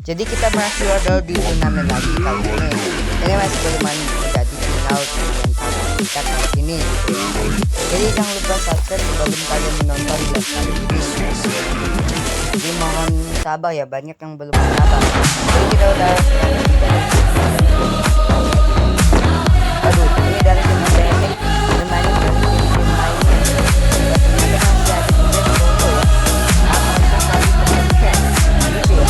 Jadi kita masih ada di turnamen lagi kali ini. Ini masih belum menjadi final turnamen kita kali ini. Jadi jangan lupa subscribe sebelum kalian menonton vlog kali ini. Jadi mohon sabar ya, banyak yang belum sabar. Jadi kita udah aduh, ini dari tim BNX bermain dari tim lainnya. Ternyata masih ada juga di Solo ya. Apakah kali terjadi gitu ya?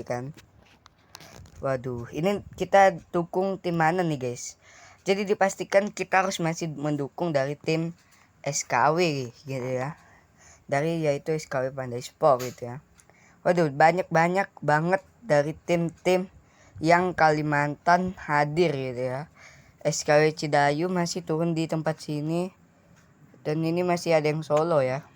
Kan, waduh, ini kita dukung tim mana nih guys? Jadi dipastikan kita harus masih mendukung dari tim SKW gitu ya, dari yaitu SKW Pandai Sport gitu ya. Waduh, banyak banget dari tim-tim yang Kalimantan hadir gitu ya. SKW Cidayu masih turun di tempat sini, dan ini masih ada yang Solo ya.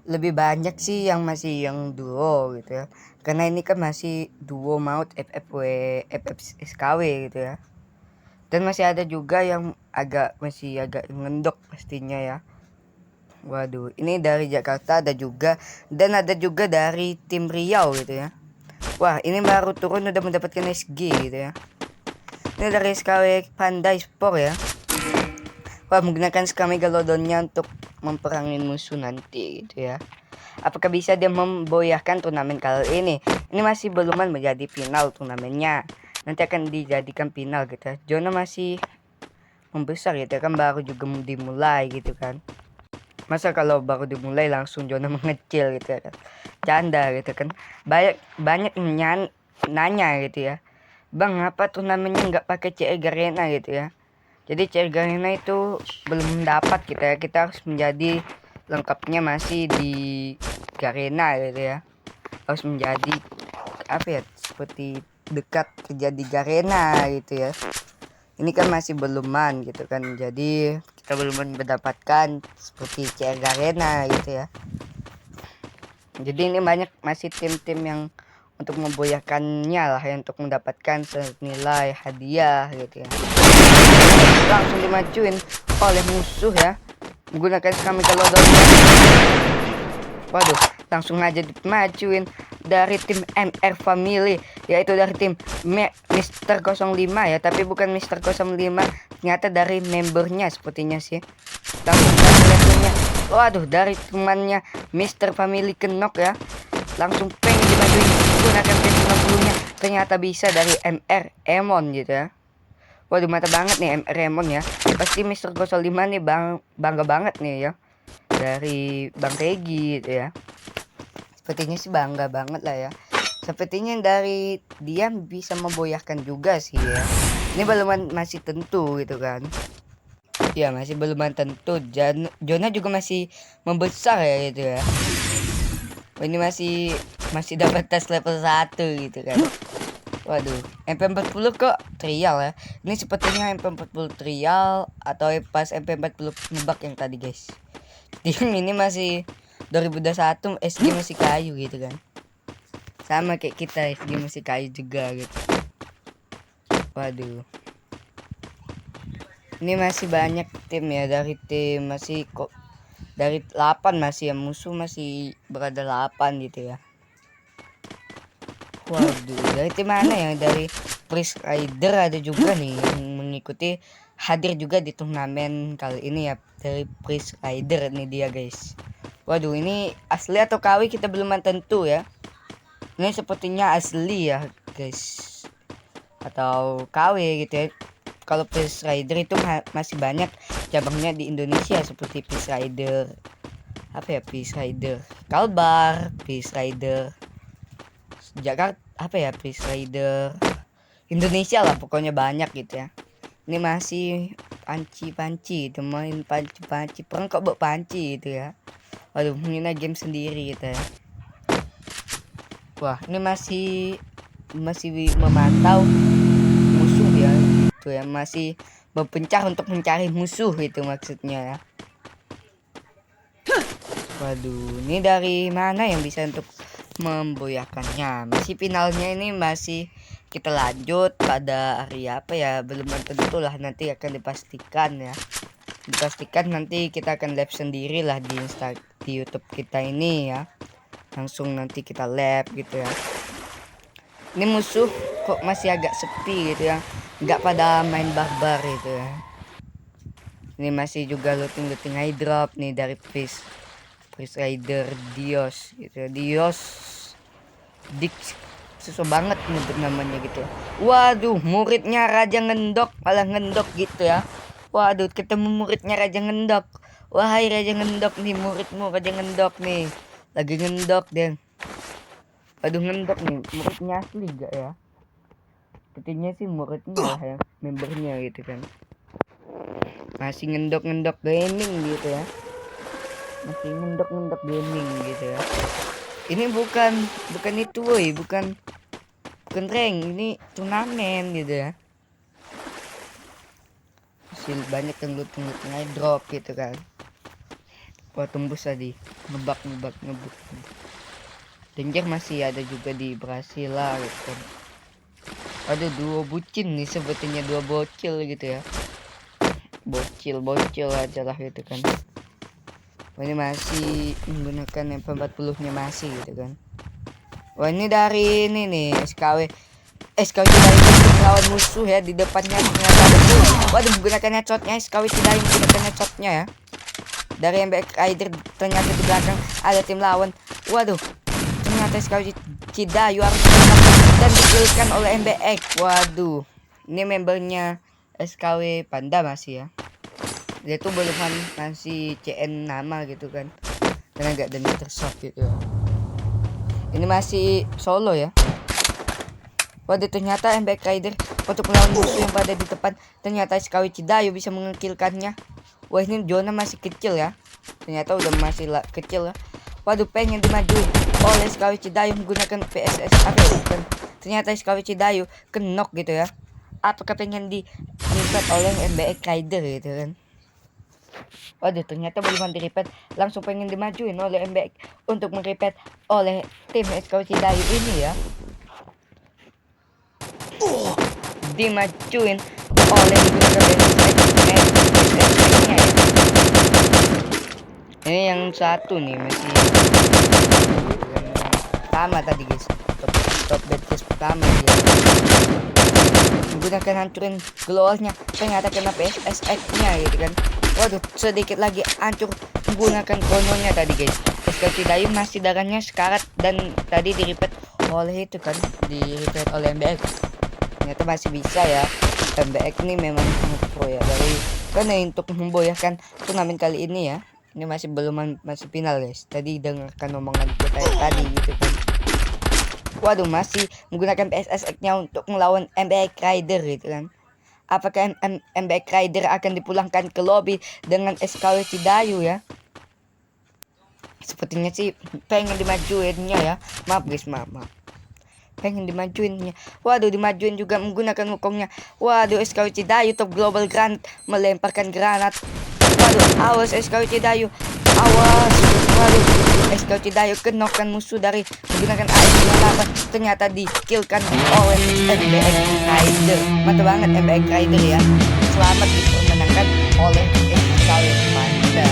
Lebih banyak sih yang masih yang duo gitu ya, karena ini kan masih duo maut FF SKW gitu ya. Dan masih ada juga yang masih agak ngendok pastinya ya. Waduh, ini dari Jakarta ada juga, dan ada juga dari tim Riau gitu ya. Wah, ini baru turun udah mendapatkan SG gitu ya. Ini dari SKW Pandai Sport ya. Wah, menggunakan Megalodonnya untuk memperangi musuh nanti gitu ya. Apakah bisa dia memboyahkan turnamen kali ini? Ini masih belum menjadi final turnamennya. Nanti akan dijadikan final gitu ya. Zona masih membesar gitu ya, kan baru juga dimulai gitu kan. Masa kalau baru dimulai langsung zona mengecil gitu ya kan. Canda gitu kan. Banyak yang nanya gitu ya. Bang, apa turnamennya nggak pakai CE Garena gitu ya. Jadi CE Garena itu belum dapat gitu ya. Kita harus menjadi lengkapnya masih di Garena gitu ya. Harus menjadi apa ya, seperti dekat kerja di Garena gitu ya. Ini kan masih beluman gitu kan. Jadi kita belum mendapatkan seperti CE Garena gitu ya. Jadi ini banyak masih tim-tim yang untuk memboyakannya lah ya, untuk mendapatkan senilai hadiah gitu ya. Langsung dimajuin oleh musuh ya, menggunakan Megalodon. Waduh, langsung aja dimajuin dari tim MR Family, yaitu dari tim Mister 05 ya, tapi bukan Mister 05, ternyata dari membernya sepertinya sih. Langsung dari waduh, dari temannya Mister Family kenok ya. Langsung pengen dimajuin menggunakan T50-nya, ternyata bisa dari MR Emon gitu ya. Waduh, mata banget nih MR Emon ya. Pasti Mister 05 nih bangga banget nih ya, dari Bang Regi gitu ya. Sepertinya sih bangga banget lah ya. Sepertinya dari dia bisa memboyahkan juga sih ya. Ini belum masih tentu gitu kan. Ya masih belum tentu. Zona juga masih membesar ya gitu ya. Ini masih dapat tes level 1 gitu kan. Waduh, MP40 kok trial ya. Ini sepertinya MP40 trial atau pas MP40 ngebug yang tadi guys. Tim ini masih 2021, SG masih kayu gitu kan. Sama kayak kita, SG masih kayu juga gitu. Waduh. Ini masih banyak tim ya, dari tim masih kok dari 8 masih ya, musuh masih berada 8 gitu ya. Waduh, dari tim mana ya? Dari Priest Rider ada juga nih yang mengikuti, hadir juga di turnamen kali ini ya, dari Priest Rider nih dia guys. Waduh, ini asli atau KW kita belum tentu ya. Ini sepertinya asli ya guys, atau KW gitu ya. Kalau Priest Rider itu masih banyak cabangnya di Indonesia, seperti Priest Rider apa ya, Priest Rider Kalbar, Priest Rider Jakarta, apa ya, Priest Rider Indonesia lah, pokoknya banyak gitu ya. Ini masih panci itu, main panci perang kok panci gitu ya. Waduh, menghina game sendiri gitu ya. Wah, ini masih memantau musuh ya gitu ya, masih berpencar untuk mencari musuh itu maksudnya ya. Waduh, ini dari mana yang bisa untuk memboyakannya. Masih finalnya ini masih kita lanjut pada hari apa ya, belum tentu lah, nanti akan dipastikan ya. Dipastikan nanti kita akan live sendiri lah di YouTube kita ini ya. Langsung nanti kita live gitu ya. Ini musuh kok masih agak sepi gitu ya, nggak pada main barbar gitu ya. Ini masih juga looting high drop nih dari Priest Rider Dios gitu ya. Dios Dik, susah banget nyebut namanya gitu. Waduh, muridnya Raja Ngendok malah ngendok gitu ya. Waduh, ketemu muridnya Raja Ngendok. Wahai Raja Ngendok nih, muridmu Raja Ngendok nih, lagi ngendok deh. Waduh, ngendok nih, muridnya asli gak ya? Sepertinya sih muridnya lah ya, membernya gitu kan. Masih ngendok gaming gitu ya. Masih ngendok gaming gitu ya. Ini bukan itu woi, bukan rank, ini turnamen gitu ya. Masih banyak yang looting drop gitu kan. Wah, tembus tadi, ngebak. Danger masih ada juga di Brasil lah gitu kan. Ada dua bucin nih, sebetulnya dua bocil gitu ya. Bocil aja lah gitu kan. Ini masih menggunakan MP40 nya masih gitu kan. Wah, ini dari ini nih SKW Cidayu melawan musuh ya, di depannya ternyata ada musuh. Waduh, menggunakan headshotnya SKW Cidayu, menggunakan headshotnya ya. Dari MBX Rider, ternyata di belakang ada tim lawan. Waduh, ternyata SKW Cidayu harus dan dikillkan oleh MBX. Waduh, ini membernya SKW Panda masih ya. Dia tuh belum masih CN nama gitu kan, karena nggak ada meter shot gitu ya. Ini masih solo ya. Waduh, ternyata MBX Rider untuk melawan musuh yang pada di depan, ternyata SKW Cidayu bisa mengekilkannya. Wah, ini zona masih kecil ya, ternyata udah masih kecil ya. Waduh, pengen dimaju oleh SKW Cidayu menggunakan PSS apa ya, kan? Ternyata SKW Cidayu kenok gitu ya. Apakah pengen di-reset oleh MBX Rider gitu kan. Waduh, ternyata belum di-reset, langsung pengen dimajuin oleh MBX untuk mereset oleh tim SKW Cidayu ini ya. Dimajuin oleh PSS-nya ya. Ini yang satu nih masih pertama tadi guys, top bad guys pertama dia menggunakan hancurin glownya, ternyata kena PSS-nya gitu kan. Waduh, sedikit lagi hancur menggunakan kononya tadi guys. SKW Cidayu masih darahnya sekarat dan tadi di-reset oleh itu kan, di-reset oleh MBX. Ternyata masih bisa ya. MBX ini memang sangat pro ya, dari karena untuk memboyakan turnamen kali ini ya. Ini masih final guys. Tadi dengarkan omongan kita tadi gitu kan. Waduh, masih menggunakan PSS-nya untuk melawan MBX Rider gitu kan. Apakah MBX Rider akan dipulangkan ke lobby dengan SKW Cidayu ya? Sepertinya sih pengen dimajuinnya ya. Maaf guys, maaf. Pengen dimajuinnya. Waduh, dimajuin juga menggunakan wukongnya. Waduh, SKW Cidayu top global granat melemparkan granat. Waduh, awas SKW Cidayu, awas. Waduh, SKW Cidayu kenokkan musuh dari menggunakan AR-98, ternyata dikillkan oleh MBX Rider. Mantap banget MBX Rider ya. Selamat dimenangkan oleh SKW Panda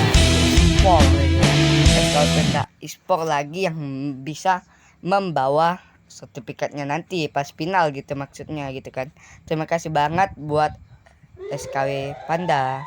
Esport ya. SKW Panda Esport lagi yang bisa membawa sertifikatnya nanti pas final gitu maksudnya gitu kan. Terima kasih banget buat SKW Panda.